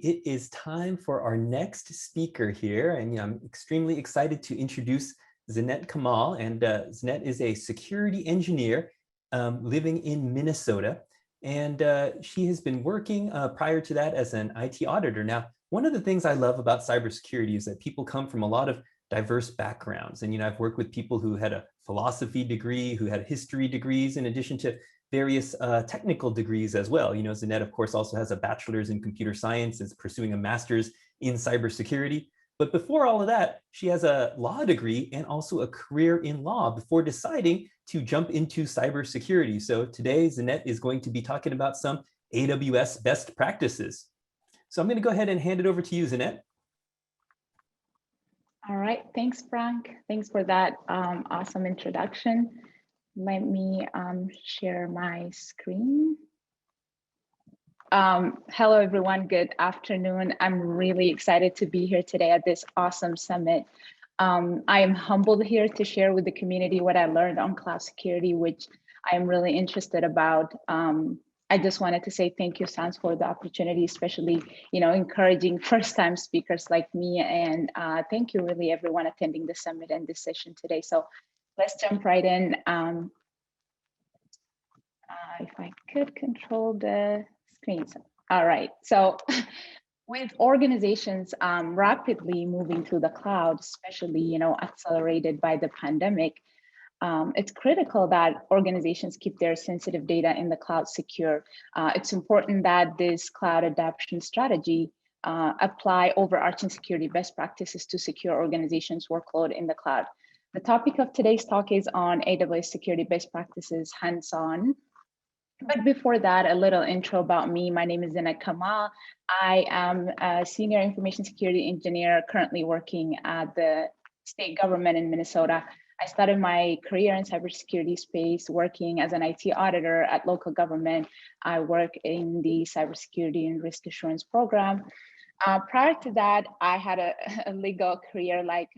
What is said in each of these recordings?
it is time for our next speaker here. And I'm extremely excited to introduce Zinet Kemal. And Zinet is a security engineer living in Minnesota. And she has been working prior to that as an IT auditor. Now, one of the things I love about cybersecurity is that people come from a lot of diverse backgrounds. And I've worked with people who had a philosophy degree, who had history degrees, in addition to various technical degrees as well. Zinet, of course, also has a bachelor's in computer science, is pursuing a master's in cybersecurity. But before all of that, she has a law degree and also a career in law before deciding to jump into cybersecurity. So today, Zinet is going to be talking about some AWS best practices. So I'm going to go ahead and hand it over to you, Zinet. All right, thanks, Frank. Thanks for that awesome introduction. Let me share my screen. Hello, everyone. Good afternoon. I'm really excited to be here today at this awesome summit. I am humbled here to share with the community what I learned on cloud security, which I am really interested about. I just wanted to say thank you, Sans, for the opportunity, especially encouraging first-time speakers like me, and thank you, really, everyone attending the summit and this session today. So let's jump right in. If I could control the screens. All right, so with organizations rapidly moving to the cloud, especially accelerated by the pandemic, it's critical that organizations keep their sensitive data in the cloud secure. It's important that this cloud adoption strategy apply overarching security best practices to secure organizations' workload in the cloud. The topic of today's talk is on AWS security best practices hands-on. But before that, a little intro about me. My name is Zinet Kemal. I am a senior information security engineer currently working at the state government in Minnesota. I started my career in cybersecurity space working as an IT auditor at local government. I work in the cybersecurity and risk assurance program. Prior to that, I had a legal career, like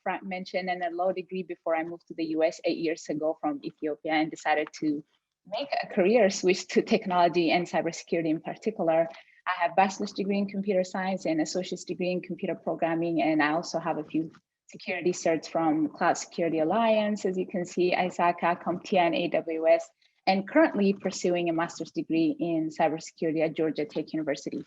Frank mentioned, and a law degree before I moved to the US 8 years ago from Ethiopia and decided to make a career switch to technology and cybersecurity in particular. I have a bachelor's degree in computer science and associate's degree in computer programming, and I also have a few security certs from Cloud Security Alliance, as you can see, CISA, CompTIA, and AWS, and currently pursuing a master's degree in cybersecurity at Georgia Tech University.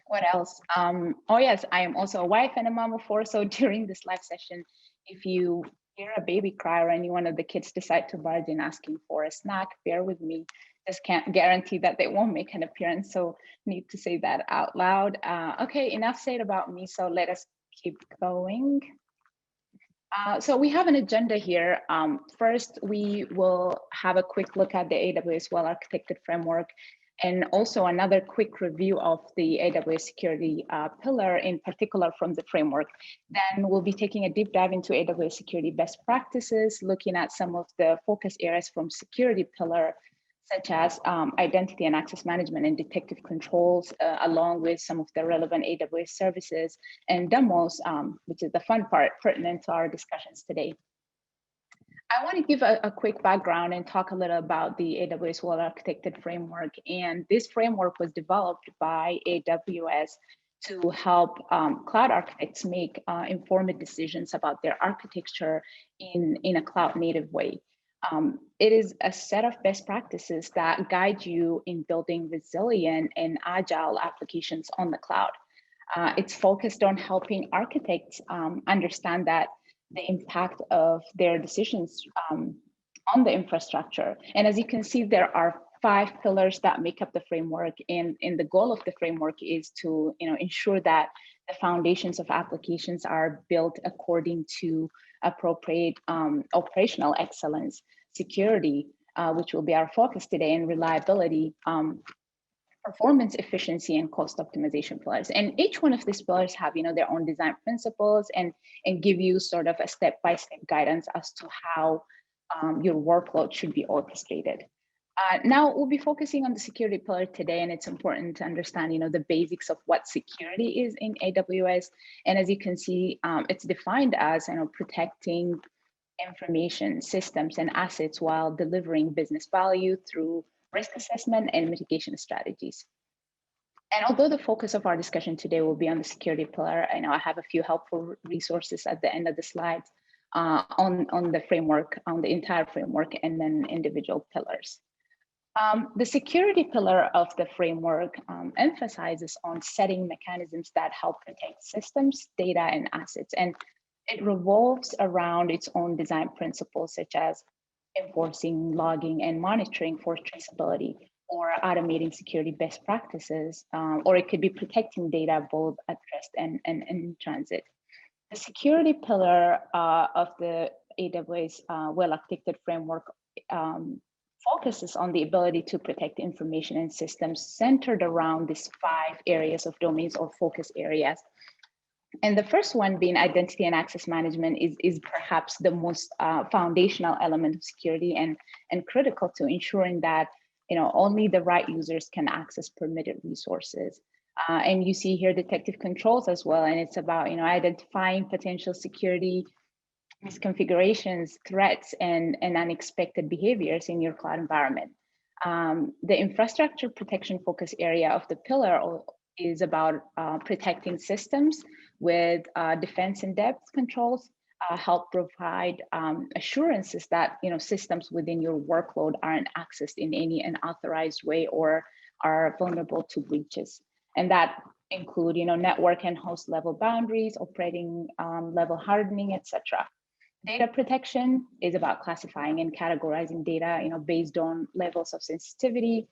What else? Oh yes, I am also a wife and a mom of 4, so during this live session, if you hear a baby cry or any one of the kids decide to barge in asking for a snack, bear with me. Just can't guarantee that they won't make an appearance, so need to say that out loud. Okay, enough said about me, so let us keep going. So we have an agenda here. First, we will have a quick look at the AWS WellArchitected Framework, and also another quick review of the AWS security pillar, in particular from the framework. Then we'll be taking a deep dive into AWS security best practices, looking at some of the focus areas from security pillar, such as identity and access management and detective controls, along with some of the relevant AWS services and demos, which is the fun part pertinent to our discussions today. I want to give a quick background and talk a little about the AWS WellArchitected Framework. And this framework was developed by AWS to help cloud architects make informed decisions about their architecture in a cloud native way. It is a set of best practices that guide you in building resilient and agile applications on the cloud. It's focused on helping architects understand that the impact of their decisions on the infrastructure. And as you can see, there are 5 pillars that make up the framework. And the goal of the framework is to ensure that the foundations of applications are built according to appropriate operational excellence, security, which will be our focus today, and reliability, performance, efficiency, and cost optimization pillars. And each one of these pillars have their own design principles and give you sort of a step-by-step guidance as to how your workload should be orchestrated. Now we'll be focusing on the security pillar today, and it's important to understand the basics of what security is in AWS. And as you can see, it's defined as protecting information, systems, and assets while delivering business value through risk assessment and mitigation strategies. And although the focus of our discussion today will be on the security pillar, I know I have a few helpful resources at the end of the slides on the framework, on the entire framework, and then individual pillars. The security pillar of the framework emphasizes on setting mechanisms that help protect systems, data, and assets. And it revolves around its own design principles, such as enforcing, logging, and monitoring for traceability, or automating security best practices, or it could be protecting data both at rest and in transit. The security pillar of the AWS WellArchitected Framework focuses on the ability to protect information and systems centered around these 5 areas of domains or focus areas. And the first one being identity and access management is perhaps the most foundational element of security and critical to ensuring that only the right users can access permitted resources. And you see here detective controls as well, and it's about identifying potential security misconfigurations, threats, and unexpected behaviors in your cloud environment. The infrastructure protection focus area of the pillar is about protecting systems with defense in depth controls, help provide assurances that systems within your workload aren't accessed in any unauthorized way or are vulnerable to breaches. And that include network and host level boundaries, operating level hardening, etc. Data protection is about classifying and categorizing data based on levels of sensitivity.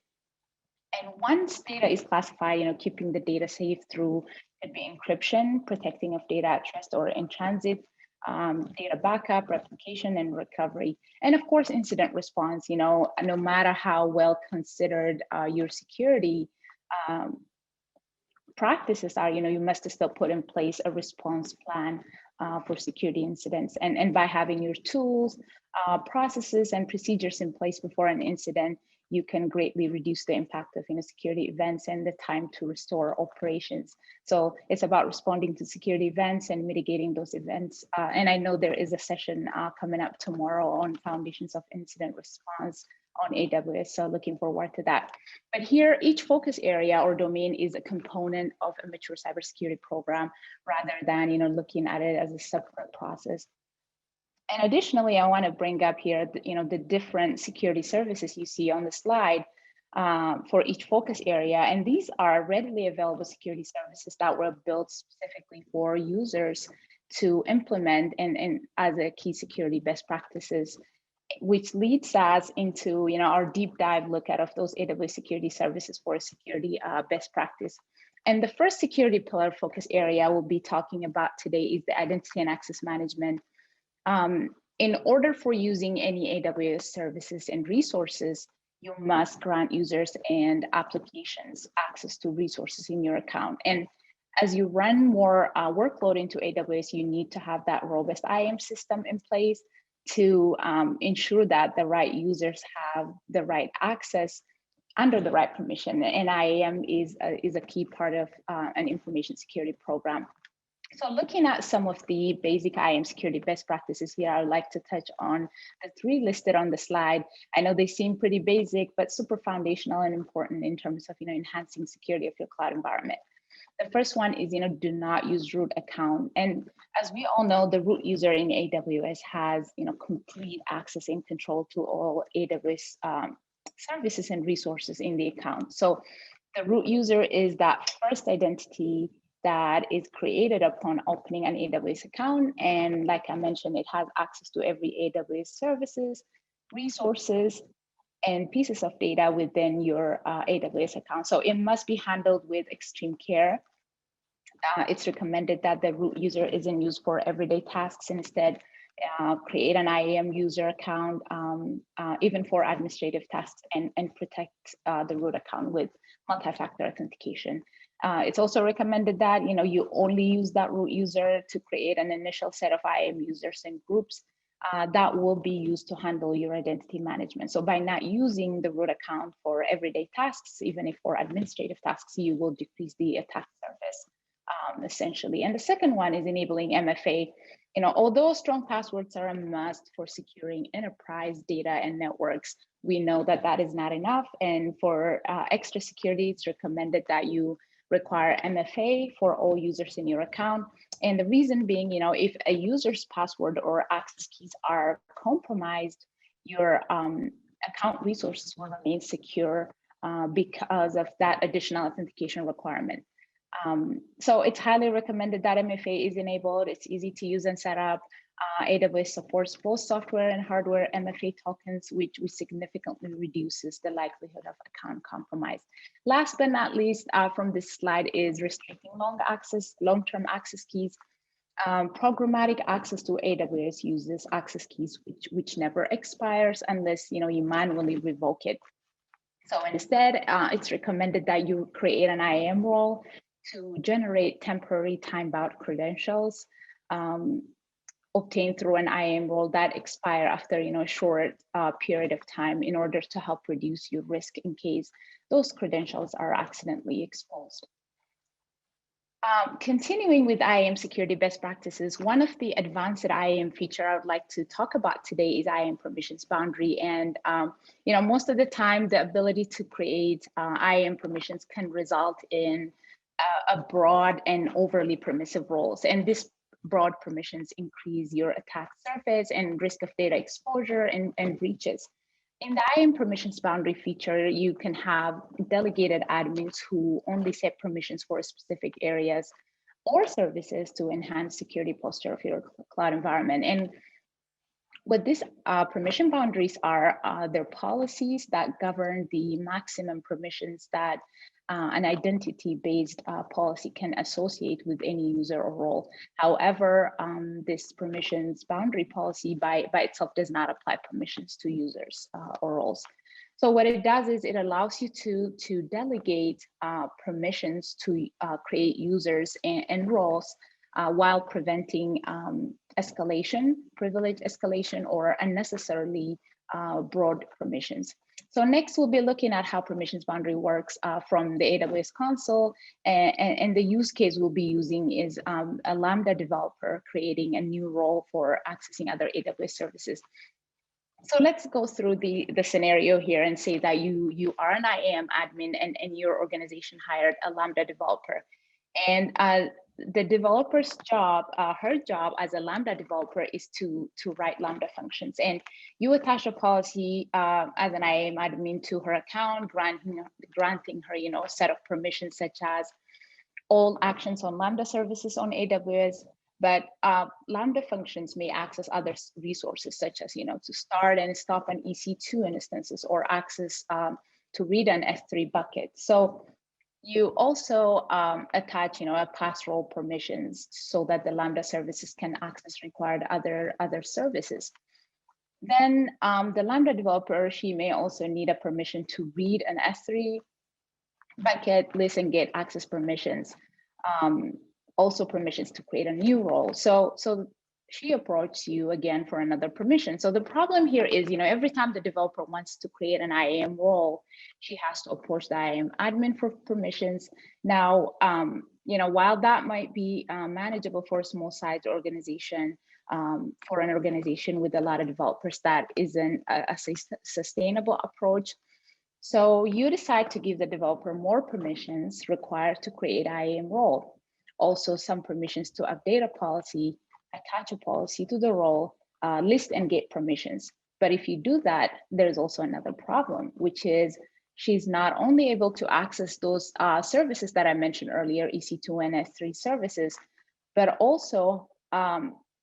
And once data is classified, keeping the data safe through could be encryption, protecting of data at rest or in transit, data backup, replication, and recovery. And of course, incident response, no matter how well considered your security practices are, you must still put in place a response plan for security incidents. And by having your tools, processes, and procedures in place before an incident, you can greatly reduce the impact of security events and the time to restore operations. So it's about responding to security events and mitigating those events. And I know there is a session coming up tomorrow on foundations of incident response on AWS, so looking forward to that. But here, each focus area or domain is a component of a mature cybersecurity program rather than looking at it as a separate process. And additionally, I want to bring up here the different security services you see on the slide for each focus area. And these are readily available security services that were built specifically for users to implement and as a key security best practices, which leads us into our deep dive look at of those AWS security services for security best practice. And the first security pillar focus area we'll be talking about today is the identity and access management. In order for using any AWS services and resources, you must grant users and applications access to resources in your account. And as you run more workload into AWS, you need to have that robust IAM system in place to ensure that the right users have the right access under the right permission. And IAM is a key part of an information security program. So looking at some of the basic IAM security best practices here, I would like to touch on the 3 listed on the slide. I know they seem pretty basic, but super foundational and important in terms of enhancing security of your cloud environment. The first one is, do not use root account. And as we all know, the root user in AWS has, complete access and control to all AWS services and resources in the account. So the root user is that first identity that is created upon opening an AWS account. And like I mentioned, it has access to every AWS services, resources, and pieces of data within your AWS account. So it must be handled with extreme care. It's recommended that the root user isn't used for everyday tasks. Instead, create an IAM user account, even for administrative tasks, and protect the root account with multi-factor authentication. It's also recommended that you only use that root user to create an initial set of IAM users and groups that will be used to handle your identity management. So by not using the root account for everyday tasks, even if for administrative tasks, you will decrease the attack surface, essentially. And the second one is enabling MFA. Although strong passwords are a must for securing enterprise data and networks, we know that that is not enough. And for extra security, it's recommended that you require MFA for all users in your account. And the reason being, if a user's password or access keys are compromised, your account resources will remain secure because of that additional authentication requirement. So it's highly recommended that MFA is enabled. It's easy to use and set up. AWS supports both software and hardware MFA tokens, which significantly reduces the likelihood of account compromise. Last but not least, from this slide is restricting long-term access keys. Programmatic access to AWS uses access keys which never expires unless you manually revoke it. So instead, it's recommended that you create an IAM role to generate temporary time-bound credentials obtained through an IAM role that expire after a short period of time in order to help reduce your risk in case those credentials are accidentally exposed. Continuing with IAM security best practices, one of the advanced IAM feature I would like to talk about today is IAM permissions boundary. And most of the time, the ability to create IAM permissions can result in a broad and overly permissive roles. And this broad permissions increase your attack surface and risk of data exposure and breaches. In the IAM permissions boundary feature, you can have delegated admins who only set permissions for specific areas or services to enhance security posture of your cloud environment. And what these permission boundaries are, they're policies that govern the maximum permissions that an identity-based policy can associate with any user or role. However, this permissions boundary policy by itself does not apply permissions to users or roles. So what it does is it allows you to delegate permissions to create users and roles while preventing escalation, privilege escalation, or unnecessarily broad permissions. So next we'll be looking at how permissions boundary works from the AWS console, and the use case we'll be using is a Lambda developer creating a new role for accessing other AWS services. So let's go through the scenario here and say that you are an IAM admin and your organization hired a Lambda developer. And the developer's job, her job as a Lambda developer is to write Lambda functions. And you attach a policy as an IAM admin to her account, granting her a set of permissions such as all actions on Lambda services on AWS. But Lambda functions may access other resources such as to start and stop an EC2 instances or access to read an S3 bucket. So you also attach a pass role permissions so that the Lambda services can access required other services. Then the Lambda developer, she may also need a permission to read an S3 bucket, list and get access permissions. Also permissions to create a new role. So she approaches you again for another permission. So the problem here is, every time the developer wants to create an IAM role, she has to approach the IAM admin for permissions. Now, while that might be manageable for a small size organization, for an organization with a lot of developers, that isn't a sustainable approach. So you decide to give the developer more permissions required to create IAM role. Also some permissions to update a policy, attach a policy to the role, list and get permissions. But if you do that, there's also another problem, which is she's not only able to access those services that I mentioned earlier, EC2 and S3 services, but also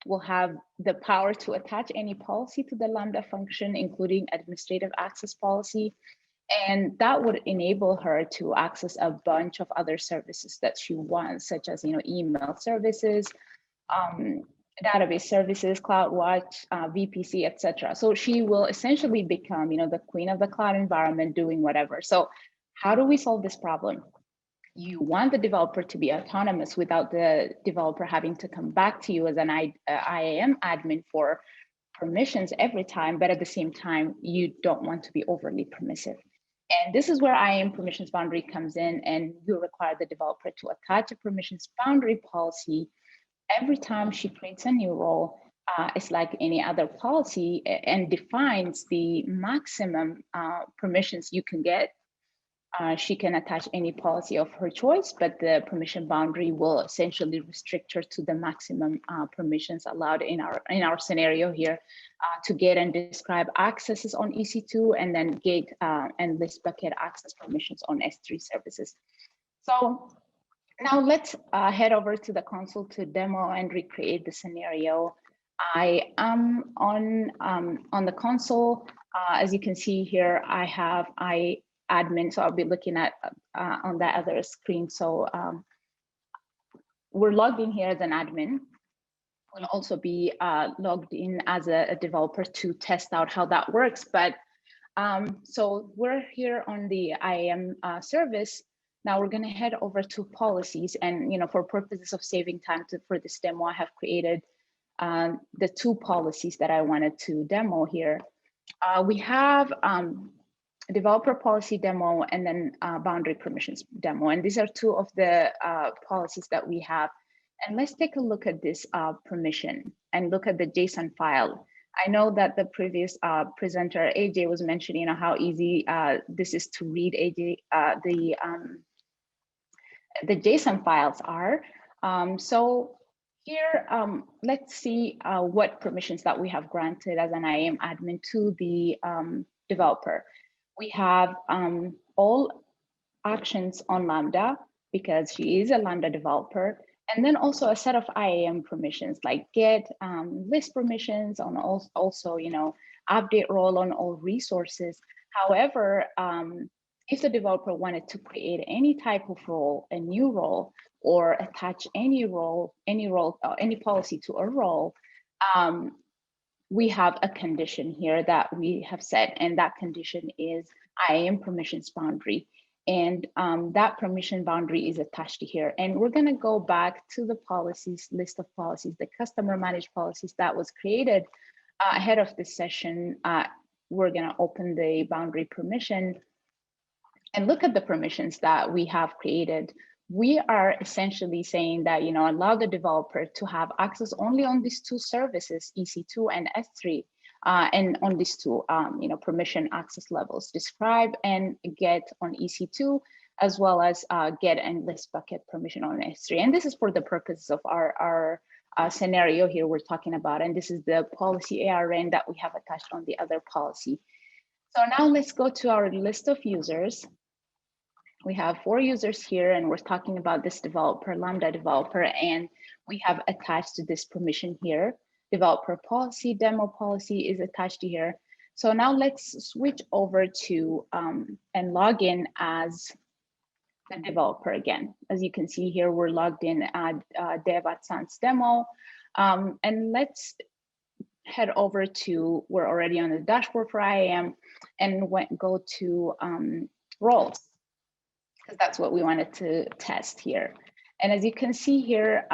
will have the power to attach any policy to the Lambda function, including administrative access policy. And that would enable her to access a bunch of other services that she wants, such as email services, database services, CloudWatch, VPC, etc. So she will essentially become the queen of the cloud environment, doing whatever. So how do we solve this problem? You want the developer to be autonomous without the developer having to come back to you as an IAM admin for permissions every time, but at the same time, you don't want to be overly permissive. And this is where IAM permissions boundary comes in, and you require the developer to attach a permissions boundary policy every time she creates a new role. It's like any other policy and defines the maximum permissions you can get She can attach any policy of her choice, but the permission boundary will essentially restrict her to the maximum permissions allowed in our scenario here to get and describe accesses on EC2, and then gate and list bucket access permissions on S3 services. So now let's head over to the console to demo and recreate the scenario. I am on the console. As you can see here, I have admin, so I'll be looking at on that other screen. So we're logged in here as an admin. We'll also be logged in as a developer to test out how that works. But so we're here on the IAM service. Now we're going to head over to policies, and for purposes of saving time for this demo, I have created the two policies that I wanted to demo here. We have developer policy demo and then boundary permissions demo. And these are two of the policies that we have. And let's take a look at this permission and look at the JSON file. I know that the previous presenter, AJ, was mentioning how easy this is to read, AJ, the JSON files are. So here, let's see what permissions that we have granted as an IAM admin to the developer. We have all actions on Lambda because she is a Lambda developer, and then also a set of IAM permissions like get, list permissions on also, update role on all resources. However, if the developer wanted to create any type of role, a new role, or attach any policy to a role, we have a condition here that we have set, and that condition is IAM permissions boundary. And that permission boundary is attached to here. And we're going to go back to the policies, list of policies, the customer managed policies that was created ahead of this session. We're going to open the boundary permission and look at the permissions that we have created. We are essentially saying that, allow the developer to have access only on these two services, EC2 and S3, and on these two, permission access levels, describe and get on EC2, as well as get and list bucket permission on S3. And this is for the purposes of our scenario here we're talking about. And this is the policy ARN that we have attached on the other policy. So now let's go to our list of users. We have 4 users here, and we're talking about this developer, Lambda developer, and we have attached to this permission here. Developer policy, demo policy is attached to here. So now let's switch over to and log in as the developer again. As you can see here, we're logged in at dev@sans demo. And let's head over to, we're already on the dashboard for IAM, and go to roles, because that's what we wanted to test here. And as you can see here,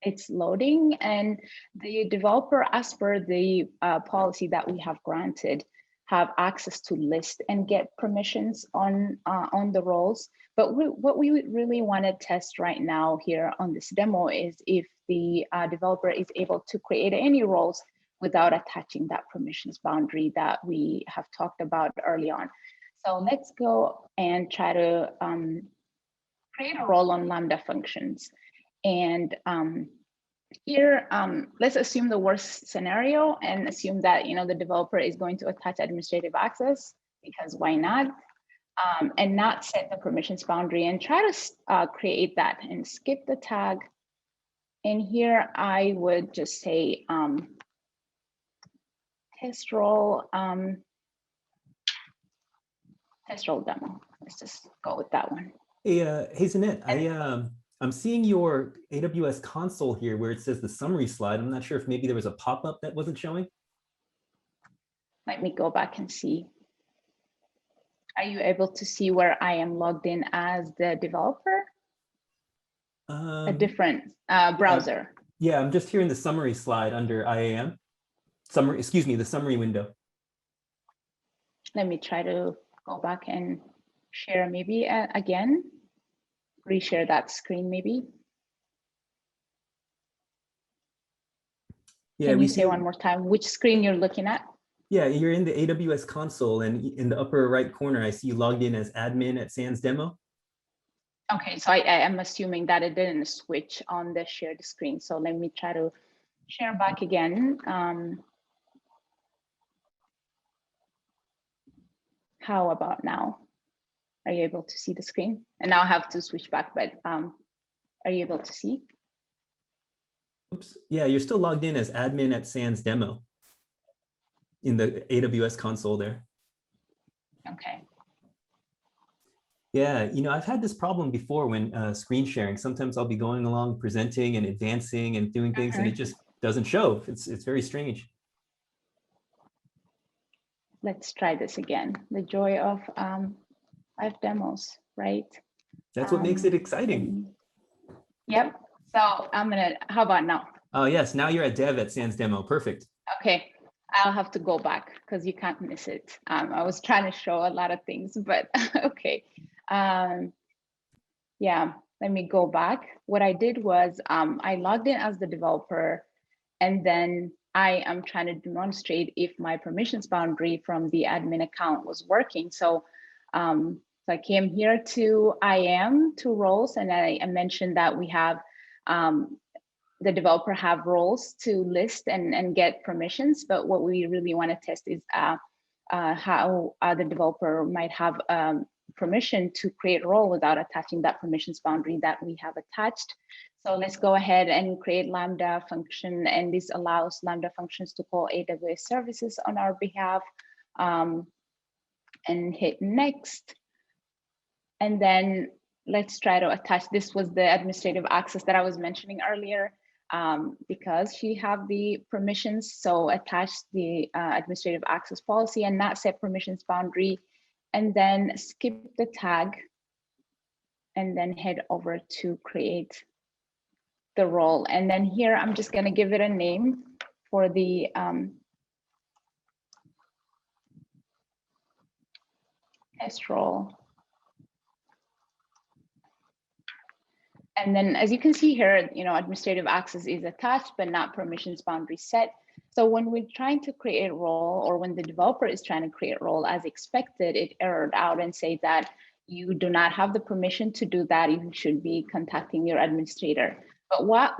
it's loading, and the developer, as per the policy that we have granted, have access to list and get permissions on the roles. But what we really want to test right now here on this demo is if the developer is able to create any roles without attaching that permissions boundary that we have talked about early on. So let's go and try to create a role on Lambda functions. And here, let's assume the worst scenario and assume that the developer is going to attach administrative access, because why not? And not set the permissions boundary, and try to create that and skip the tag. And here I would just say test role demo. Let's just go with that one. Hey, Zinet, I'm seeing your AWS console here where it says the summary slide. I'm not sure if maybe there was a pop-up that wasn't showing. Let me go back and see. Are you able to see where I am logged in as the developer? A different browser. Yeah, I'm just here in the summary slide under IAM. The summary window. Let me try to go back and share maybe again. Reshare that screen maybe. Yeah, Can you say one more time which screen you're looking at? Yeah, you're in the AWS console, and in the upper right corner, I see you logged in as admin at Sans Demo. Okay, so I am assuming that it didn't switch on the shared screen. So let me try to share back again. How about now? Are you able to see the screen? And now I have to switch back, but are you able to see? Oops. Yeah, you're still logged in as admin at Sans Demo in the AWS console there. Okay. Yeah, I've had this problem before when screen sharing. Sometimes I'll be going along, presenting and advancing and doing things, and it just doesn't show. It's very strange. Let's try this again. The joy of live demos, right? That's what makes it exciting. Yep. So how about now? Oh, yes. Now you're at dev at Sans Demo. Perfect. Okay. I'll have to go back because you can't miss it. I was trying to show a lot of things, but okay. Yeah, let me go back. What I did was I logged in as the developer, and then I am trying to demonstrate if my permissions boundary from the admin account was working. So, so I came here to IAM, to roles, and I mentioned that we have the developer have roles to list and get permissions. But what we really want to test is how the developer might have permission to create a role without attaching that permissions boundary that we have attached. So let's go ahead and create Lambda function, and this allows Lambda functions to call AWS services on our behalf, and hit next. And then let's try to attach, this was the administrative access that I was mentioning earlier, because she have the permissions. So attach the administrative access policy and not set permissions boundary, and then skip the tag, and then head over to create the role. And then here, I'm just gonna give it a name for the test role. And then as you can see here, administrative access is attached, but not permissions boundary set. So when we're trying to create a role, or when the developer is trying to create a role as expected, it errored out and say that you do not have the permission to do that. You should be contacting your administrator. But what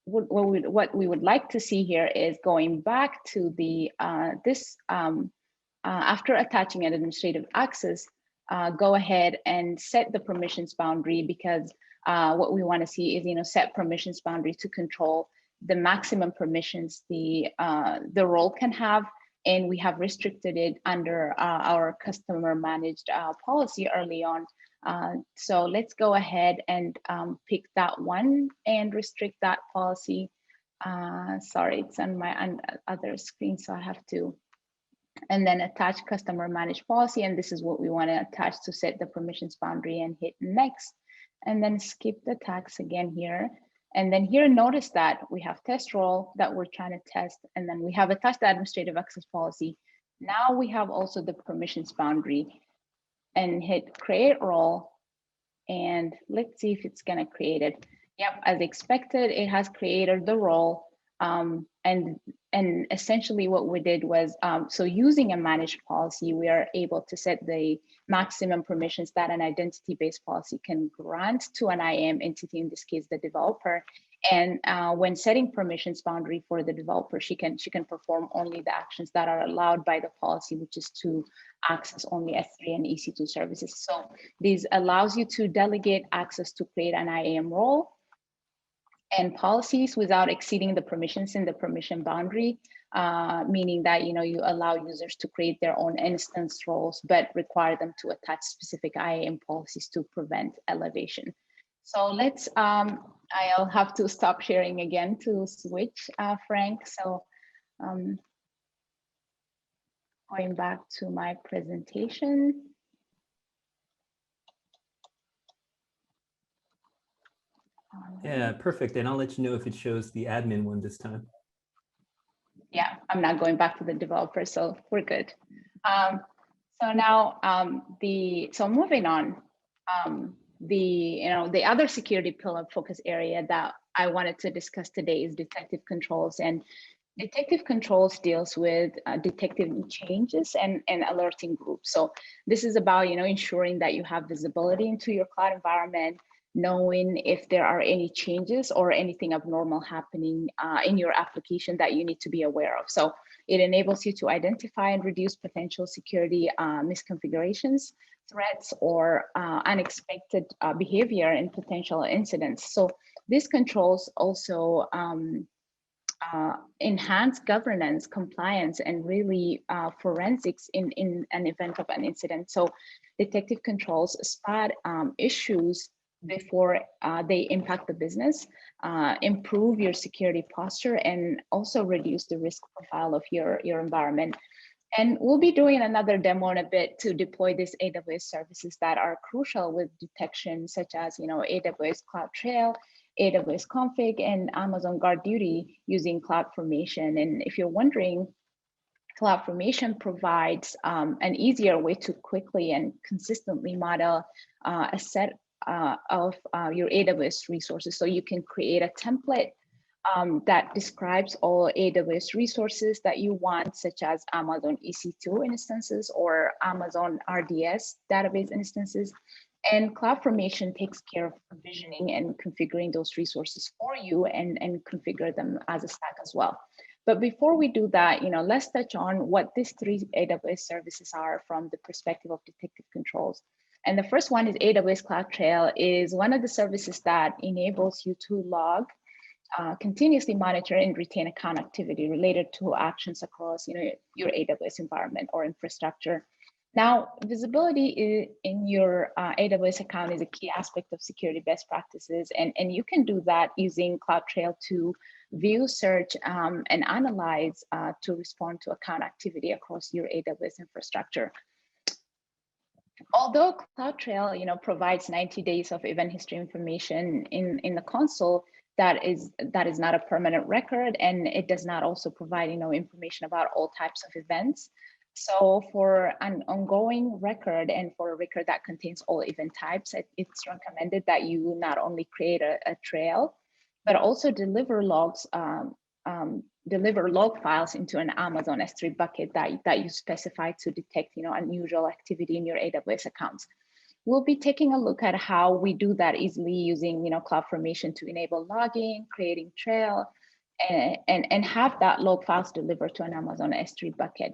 we would like to see here is going back to the after attaching an administrative access, go ahead and set the permissions boundary, because what we want to see is set permissions boundary to control the maximum permissions the role can have, and we have restricted it under our customer managed policy early on. So let's go ahead and pick that one and restrict that policy. Sorry, it's on my other screen, so I have to. And then attach customer managed policy, and this is what we want to attach to set the permissions boundary, and hit next, and then skip the tags again here. And then here, notice that we have test role that we're trying to test, and then we have attached the administrative access policy. Now we have also the permissions boundary, and hit create role, and let's see if it's going to create it. Yep, as expected, it has created the role. And essentially what we did was, so using a managed policy, we are able to set the maximum permissions that an identity-based policy can grant to an IAM entity, in this case, the developer. And when setting permissions boundary for the developer, she can perform only the actions that are allowed by the policy, which is to access only S3 and EC2 services. So this allows you to delegate access to create an IAM role and policies without exceeding the permissions in the permission boundary, meaning that you allow users to create their own instance roles, but require them to attach specific IAM policies to prevent elevation. So let's, I'll have to stop sharing again to switch, Frank. So going back to my presentation. Yeah, perfect. And I'll let you know if it shows the admin one this time. Yeah, I'm not going back to the developer, so we're good. So now so moving on, the other security pillar focus area that I wanted to discuss today is detective controls. And Detective controls deals with detecting changes and alerting groups. So this is about, ensuring that you have visibility into your cloud environment, knowing if there are any changes or anything abnormal happening in your application that you need to be aware of. So it enables you to identify and reduce potential security misconfigurations, threats, or unexpected behavior and potential incidents. So these controls also enhance governance, compliance, and really forensics in an event of an incident. So detective controls spot issues before they impact the business, improve your security posture, and also reduce the risk profile of your environment. And we'll be doing another demo in a bit to deploy these AWS services that are crucial with detection, such as AWS CloudTrail, AWS Config, and Amazon Guard Duty using CloudFormation. And if you're wondering, CloudFormation provides an easier way to quickly and consistently model a set of your AWS resources. So you can create a template that describes all AWS resources that you want, such as Amazon EC2 instances or Amazon RDS database instances. And CloudFormation takes care of provisioning and configuring those resources for you and configure them as a stack as well. But before we do that, let's touch on what these three AWS services are from the perspective of detective controls. And the first one is AWS CloudTrail, is one of the services that enables you to log, continuously monitor and retain account activity related to actions across your AWS environment or infrastructure. Now, visibility in your AWS account is a key aspect of security best practices, and you can do that using CloudTrail to view, search, and analyze to respond to account activity across your AWS infrastructure. Although CloudTrail, provides 90 days of event history information in the console, that is not a permanent record, and it does not also provide information about all types of events. So for an ongoing record and for a record that contains all event types, it's recommended that you not only create a trail, but also deliver logs, deliver log files into an Amazon S3 bucket that you specify to detect unusual activity in your AWS accounts. We'll be taking a look at how we do that easily using CloudFormation to enable logging, creating trail, and have that log files delivered to an Amazon S3 bucket.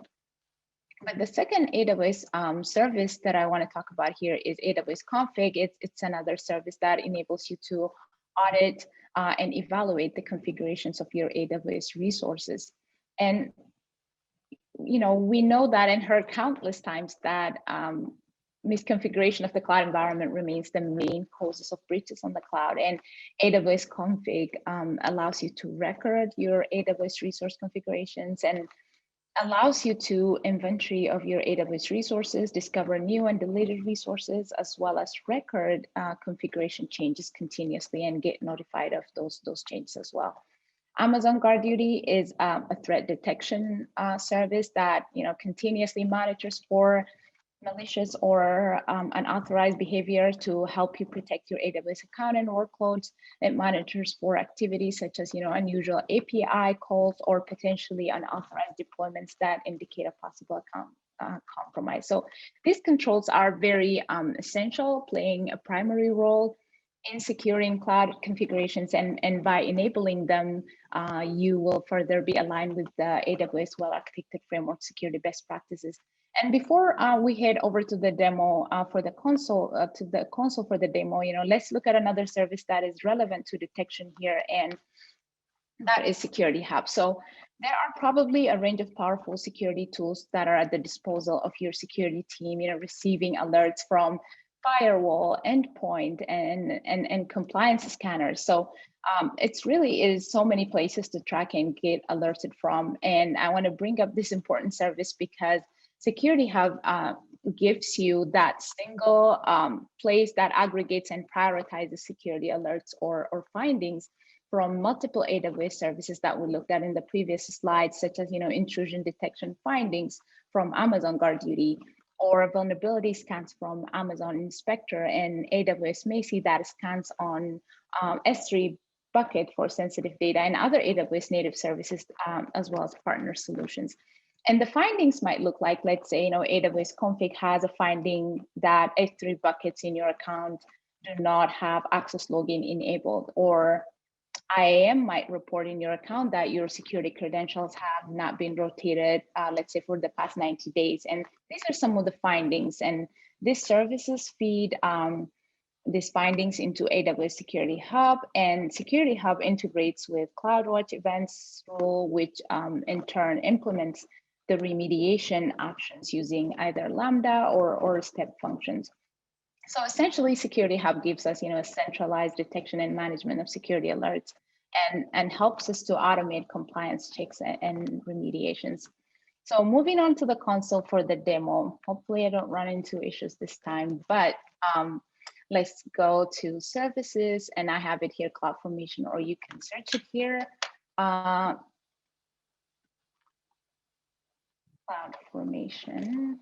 But the second AWS service that I want to talk about here is AWS Config. It's another service that enables you to audit and evaluate the configurations of your AWS resources. And we know that and heard countless times that misconfiguration of the cloud environment remains the main causes of breaches on the cloud. And AWS Config allows you to record your AWS resource configurations and allows you to inventory of your AWS resources, discover new and deleted resources, as well as record configuration changes continuously and get notified of those changes as well. Amazon Guard Duty is a threat detection service that continuously monitors for malicious or unauthorized behavior to help you protect your AWS account and workloads. It monitors for activities such as unusual API calls or potentially unauthorized deployments that indicate a possible account compromise. So these controls are very essential, playing a primary role in securing cloud configurations, and by enabling them, you will further be aligned with the AWS WellArchitected Framework security best practices. And before we head over to the demo for the console, for the demo, let's look at another service that is relevant to detection here, and that is Security Hub. So there are probably a range of powerful security tools that are at the disposal of your security team, receiving alerts from firewall, endpoint, and compliance scanners. So it's really is so many places to track and get alerted from. And I want to bring up this important service because Security Hub gives you that single place that aggregates and prioritizes security alerts or findings from multiple AWS services that we looked at in the previous slides, such as intrusion detection findings from Amazon Guard Duty, or vulnerability scans from Amazon Inspector and AWS Macie that scans on S3 bucket for sensitive data and other AWS native services, as well as partner solutions. And the findings might look like, let's say, AWS config has a finding that S3 buckets in your account do not have access login enabled, or IAM might report in your account that your security credentials have not been rotated, let's say for the past 90 days. And these are some of the findings, and these services feed these findings into AWS Security Hub, and Security Hub integrates with CloudWatch events rule, which in turn implements the remediation actions using either Lambda or step functions. So essentially, Security Hub gives us, a centralized detection and management of security alerts, and helps us to automate compliance checks and remediations. So moving on to the console for the demo. Hopefully, I don't run into issues this time, but let's go to services, and I have it here, CloudFormation, or you can search it here. CloudFormation,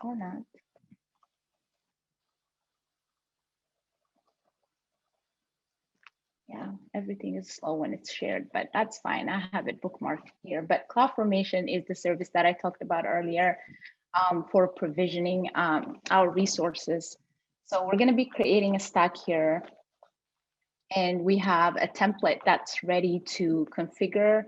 or not. Yeah, everything is slow when it's shared, but that's fine. I have it bookmarked here. But CloudFormation is the service that I talked about earlier for provisioning our resources. So we're going to be creating a stack here, and we have a template that's ready to configure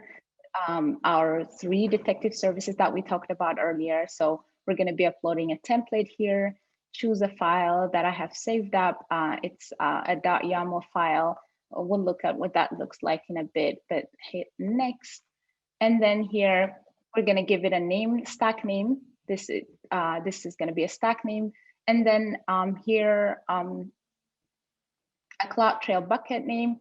our 3 detective services that we talked about earlier. So we're going to be uploading a template here, choose a file that I have saved up. It's a .yaml file. We'll look at what that looks like in a bit, but hit next. And then here, we're going to give it a name, stack name. This is going to be a stack name. And then here, a CloudTrail bucket name,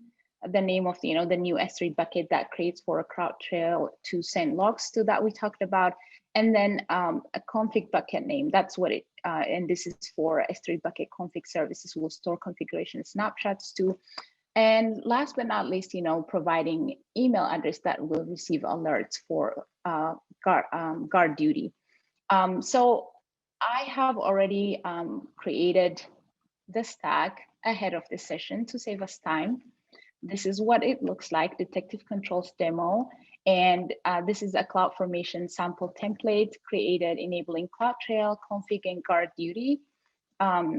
the name of the new S3 bucket that creates for a CloudTrail to send logs to that we talked about, and then a config bucket name. That's what it, and this is for S3 bucket config services. We'll store configuration snapshots to. And last but not least, providing email address that will receive alerts for guard duty. So I have already created the stack ahead of this session to save us time. This is what it looks like, Detective Controls demo. And this is a CloudFormation sample template created enabling CloudTrail, config, and guard duty.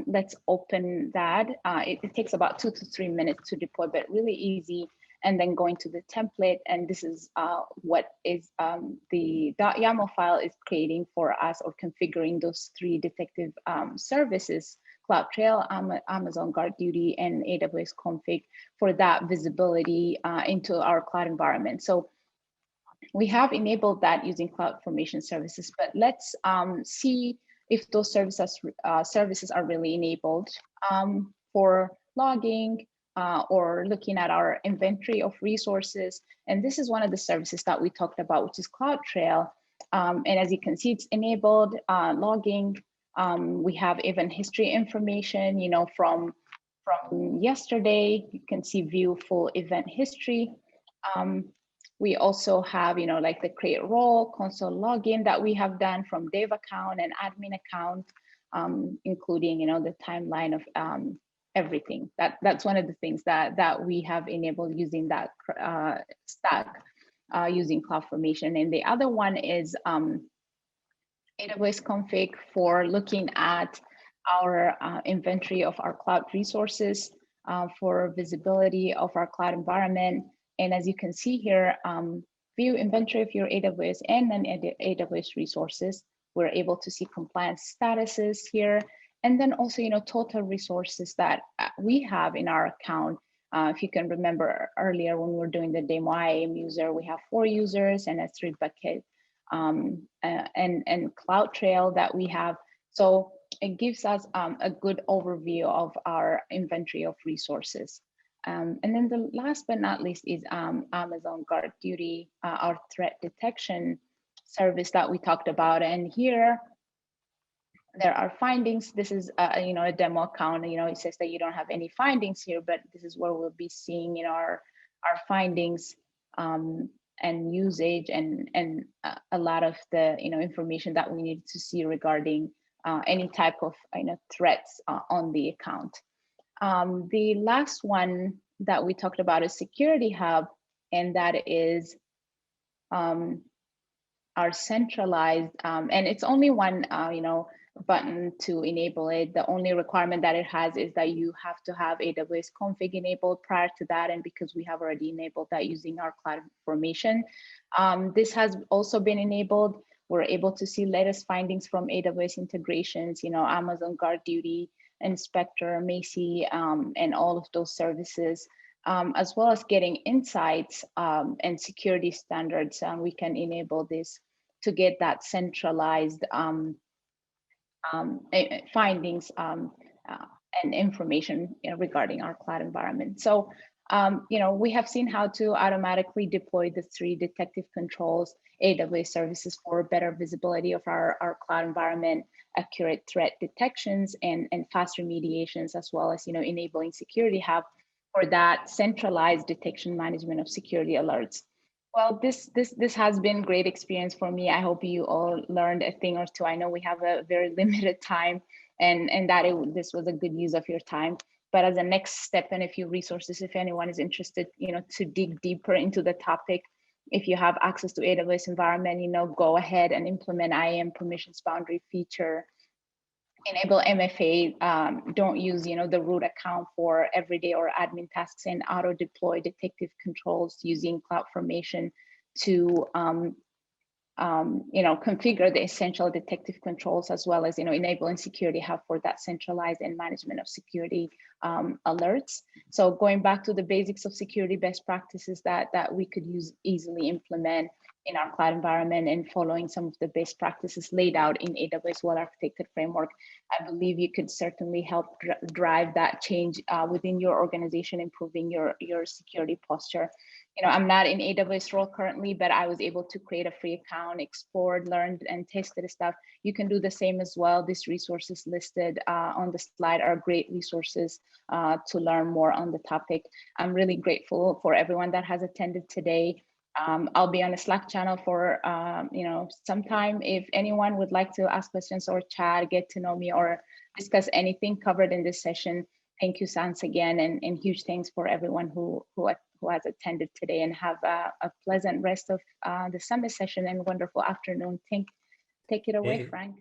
Let's open that. It takes about 2 to 3 minutes to deploy, but really easy. And then going to the template, and this is what is the .yaml file is creating for us, or configuring those 3 detective services: CloudTrail, Amazon Guard Duty, and AWS config for that visibility into our cloud environment. So we have enabled that using CloudFormation services, but let's see if those services are really enabled for logging or looking at our inventory of resources. And this is one of the services that we talked about, which is CloudTrail. And as you can see, it's enabled logging. We have event history information, from yesterday. You can see view full event history. We also have, like the create role, console login that we have done from dev account and admin account, including, the timeline of everything. That's one of the things that we have enabled using that stack using CloudFormation. And the other one is AWS config for looking at our inventory of our cloud resources for visibility of our cloud environment. And as you can see here, view inventory of your AWS and non-AWS resources. We're able to see compliance statuses here. And then also, total resources that we have in our account. If you can remember earlier when we were doing the demo IAM user, we have 4 users and a 3 bucket and CloudTrail that we have. So it gives us a good overview of our inventory of resources. And then the last but not least is Amazon Guard Duty, our threat detection service that we talked about. And here, there are findings. This is a demo account. It says that you don't have any findings here, but this is where we'll be seeing our findings and usage and a lot of the information that we need to see regarding any type of threats on the account. The last one that we talked about is Security Hub, and that is our centralized, and it's only one, button to enable it. The only requirement that it has is that you have to have AWS config enabled prior to that, and because we have already enabled that using our cloud information, this has also been enabled. We're able to see latest findings from AWS integrations, Amazon Guard Duty, Inspector, Macy, and all of those services, as well as getting insights and security standards. We can enable this to get that centralized findings and information regarding our cloud environment. So, we have seen how to automatically deploy the 3 detective controls, AWS services for better visibility of our cloud environment, accurate threat detections, and fast remediations, as well as enabling Security Hub for that centralized detection management of security alerts. Well, this has been great experience for me. I hope you all learned a thing or two. I know we have a very limited time, and that this was a good use of your time. But as a next step and a few resources, if anyone is interested, to dig deeper into the topic, if you have access to AWS environment, go ahead and implement IAM permissions boundary feature. Enable MFA, don't use the root account for everyday or admin tasks, and auto deploy detective controls using CloudFormation to configure the essential detective controls, as well as enabling Security Hub for that centralized and management of security alerts. So going back to the basics of security best practices that we could easily implement in our cloud environment, and following some of the best practices laid out in AWS WellArchitected Framework, I believe you could certainly help drive that change within your organization, improving your security posture. I'm not in AWS role currently, but I was able to create a free account, explored, learned, and tested stuff. You can do the same as well. These resources listed on the slide are great resources to learn more on the topic. I'm really grateful for everyone that has attended today. I'll be on a Slack channel for sometime. If anyone would like to ask questions or chat, get to know me, or discuss anything covered in this session, thank you, Sans, again, and huge thanks for everyone who has attended today, and have a pleasant rest of the summit session and wonderful afternoon. Take it away, Frank.